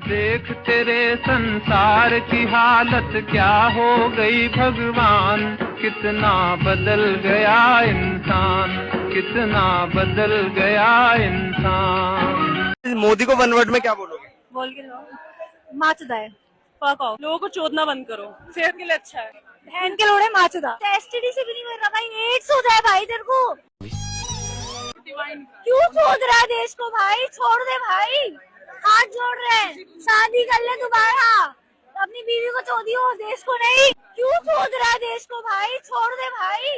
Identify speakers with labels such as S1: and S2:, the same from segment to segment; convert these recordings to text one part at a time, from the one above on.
S1: देख तेरे संसार की हालत क्या हो गई भगवान, कितना बदल गया इंसान, कितना बदल गया इंसान।
S2: मोदी को वन वर्ड में क्या बोलोगे?
S3: बोल के जाओ, माचदा है। पकाओ, लोगों को चोदना बंद करो, सेहत के लिए अच्छा है। बहन के लोड़े माचदा। एसटीडी से भी नहीं मर रहा भाई, एड्स हो जाए भाई तेरे को। क्यों चोद रहा है देश को भाई? छोड़ दे भाई, हाथ जोड़ रहे हैं, शादी कर ले दोबारा। अपनी बीवी को चोदियो, देश को नहीं। क्यों चोद रहा है देश को भाई? छोड़ दे भाई,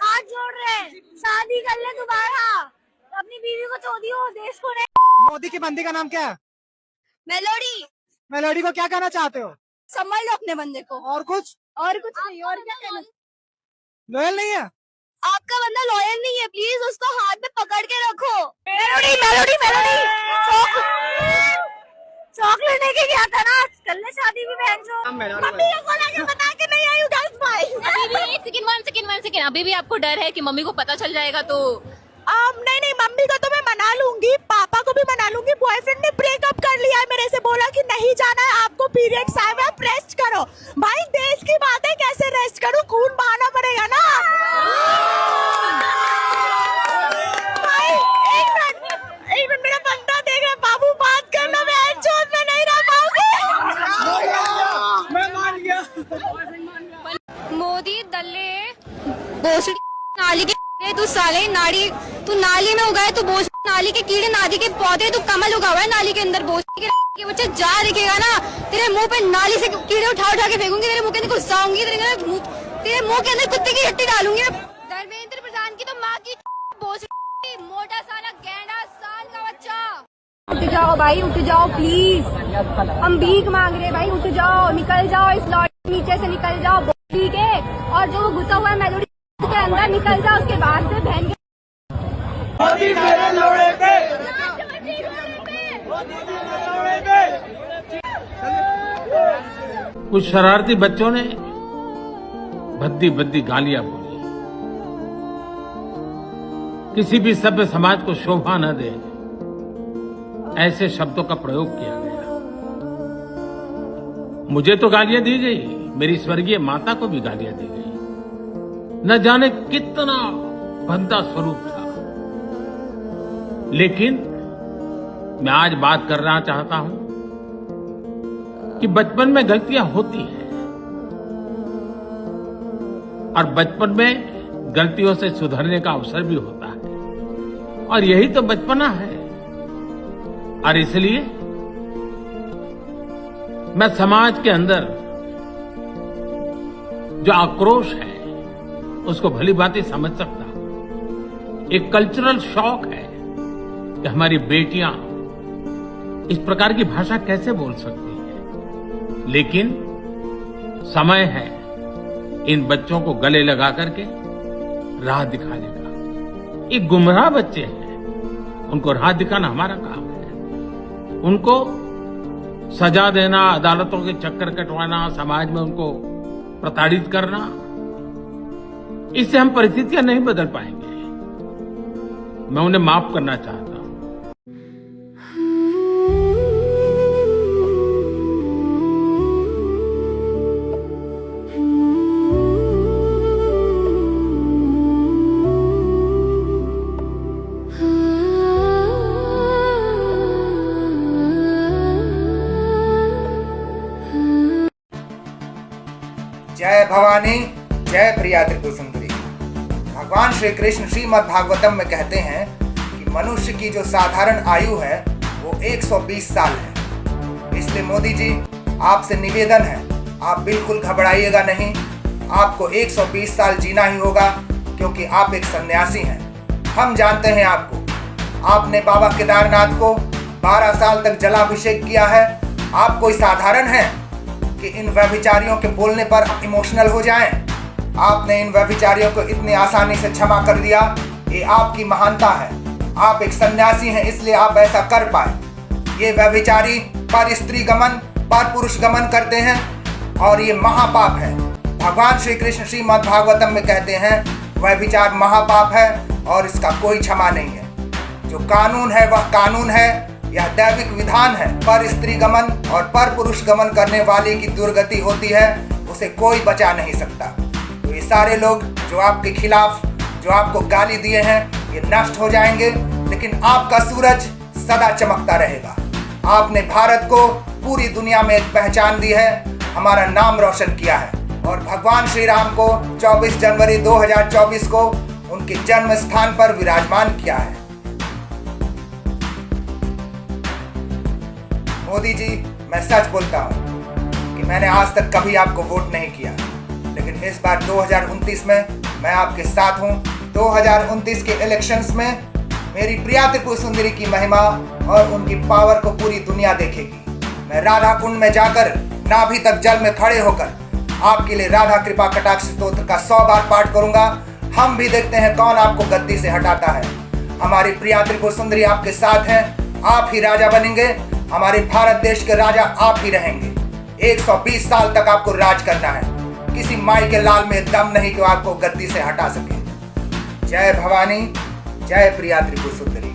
S3: हाथ जोड़ रहे हैं, शादी कर ले दोबारा। अपनी बीवी को चोदियो, देश को नहीं।
S4: मोदी की बंदी का नाम क्या है?
S3: मेलोडी।
S4: मेलोडी को क्या कहना चाहते हो?
S3: संभाल लो अपने बंदे को।
S4: और कुछ
S3: नहीं, और क्या कहना?
S4: लॉयल नहीं है?
S3: आपका बंदा लॉयल नहीं है, प्लीज उसको हाथ में पकड़ के रखो। मेलोडी मेलोडी मेलोडी, चॉकलेट लेके गया था ना, कर ले शादी भी बहन चो। मम्मी को बोला कि बता के नहीं आई उधर भाई।
S5: वन सेकेंड, अभी भी आपको डर है कि मम्मी को पता चल जाएगा तो?
S3: नहीं, मम्मी को तो मैं मना लूंगी, पापा को भी मना लूंगी। बॉयफ्रेंड ने ब्रेकअप कर लिया है मेरे से, बोला कि नहीं जाना है आपको, पीरियड्स आए हुए, आप रेस्ट करो। भाई देश की बात है, कैसे रेस्ट करूं? खून बहाना पड़ेगा ना भाई। एक मिनट मेरा बंदा देख रहा है, बाबू बात करना, मैं चोट में नहीं रह पाऊंगी।
S4: मैं मान गया।
S5: मोदी दल्ले भोसड़ी नाली के तू साले नाड़ी, तू नाली में उगाए, तू बोझ नाली के कीड़े, नाली के पौधे, तू कमल उगा हुआ है नाली के अंदर। बोझ के बच्चे जा दिखेगा ना, तेरे मुंह पे नाली से कीड़े उठा के फेंकूंगी, तेरे मुंह के अंदर घुसाऊंगी, तेरे मुंह के अंदर कुत्ते की हड्डी डालूंगी। धर्मेंद्र प्रधान की तो माँ की बोझ, मोटा साला गैंडा साल का बच्चा।
S3: उठ जाओ भाई, उठ जाओ प्लीज, हम भीख मांग रहे भाई, उठ जाओ, निकल जाओ, इस लॉरी नीचे से निकल जाओ, ठीक है? और जो घुसा हुआ है मेलोडी के अंदर, निकल जाओ, उसके बाहर से बहन के।
S4: मोदी मेरे लोड़े पे,
S6: कुछ शरारती बच्चों ने भद्दी भद्दी गालियां बोली। किसी भी सभ्य समाज को शोभा न दे ऐसे शब्दों का प्रयोग किया गया। मुझे तो गालियां दी गई, मेरी स्वर्गीय माता को भी गालियां दी गई। न जाने कितना भद्दा स्वरूप था। लेकिन मैं आज बात करना चाहता हूं कि बचपन में गलतियां होती हैं और बचपन में गलतियों से सुधरने का अवसर भी होता है, और यही तो बचपना है। और इसलिए मैं समाज के अंदर जो आक्रोश है उसको भली भांति समझ सकता हूं। एक कल्चरल शॉक है कि हमारी बेटियां इस प्रकार की भाषा कैसे बोल सकती हैं। लेकिन समय है इन बच्चों को गले लगा करके राह दिखाने का। ये गुमराह बच्चे हैं, उनको राह दिखाना हमारा काम है। उनको सजा देना, अदालतों के चक्कर कटवाना, समाज में उनको प्रताड़ित करना, इससे हम परिस्थितियां नहीं बदल पाएंगे। मैं उन्हें माफ करना चाहता हूं।
S7: जय भवानी, जय प्रिया त्रिपुर सुंदरी। भगवान श्री कृष्ण श्रीमद् भागवतम में कहते हैं कि मनुष्य की जो साधारण आयु है वो 120 साल है। इसलिए मोदी जी, आपसे निवेदन है, आप बिल्कुल घबराइएगा नहीं। आपको 120 साल जीना ही होगा, क्योंकि आप एक सन्यासी हैं। हम जानते हैं आपको। आपने बाबा केदारनाथ को 12 साल तक जलाभिषेक किया है। आप कोई साधारण हैं कि इन व्यभिचारियों के बोलने पर इमोशनल हो जाएं? आपने इन व्यभिचारियों को इतनी आसानी से क्षमा कर दिया, ये आपकी महानता है। आप एक सन्यासी हैं, इसलिए आप ऐसा कर पाए। ये व्यभिचारी पर स्त्री गमन, पर पुरुष गमन करते हैं, और ये महापाप है। भगवान श्री कृष्ण श्रीमद् भागवतम में कहते हैं व्यभिचार महापाप है और इसका कोई क्षमा नहीं है। जो कानून है वह कानून है, यह दैविक विधान है। पर स्त्री गमन और पर पुरुष गमन करने वाले की दुर्गति होती है, उसे कोई बचा नहीं सकता। तो ये सारे लोग जो आपके खिलाफ, जो आपको गाली दिए हैं, ये नष्ट हो जाएंगे, लेकिन आपका सूरज सदा चमकता रहेगा। आपने भारत को पूरी दुनिया में एक पहचान दी है, हमारा नाम रोशन किया है और भगवान श्री राम को 24 जनवरी 2024 को उनके जन्म स्थान पर विराजमान किया है। मोदी जी, मैं सच बोलता हूं कि मैंने आज तक कभी आपको वोट नहीं किया, लेकिन इस बार 2029 में मैं आपके साथ हूं। 2029 के इलेक्शंस में मेरी प्रिया त्रिपुर सुंदरी की महिमा और उनकी पावर को पूरी दुनिया देखेगी। मैं राधा कुंड में जाकर नाभि तक जल में खड़े होकर आपके लिए राधा कृपा कटाक्ष स्तोत्र का 100 बार पाठ करूंगा। हम भी देखते हैं कौन आपको गद्दी से हटाता है। हमारी प्रिया त्रिपुर सुंदरी आपके साथ हैं, आप ही राजा बनेंगे। हमारे भारत देश के राजा आप ही रहेंगे। 120 साल तक आपको राज करना है। किसी माई के लाल में दम नहीं कि आपको गद्दी से हटा सके। जय भवानी, जय प्रिया त्रिपुर सुंदरी।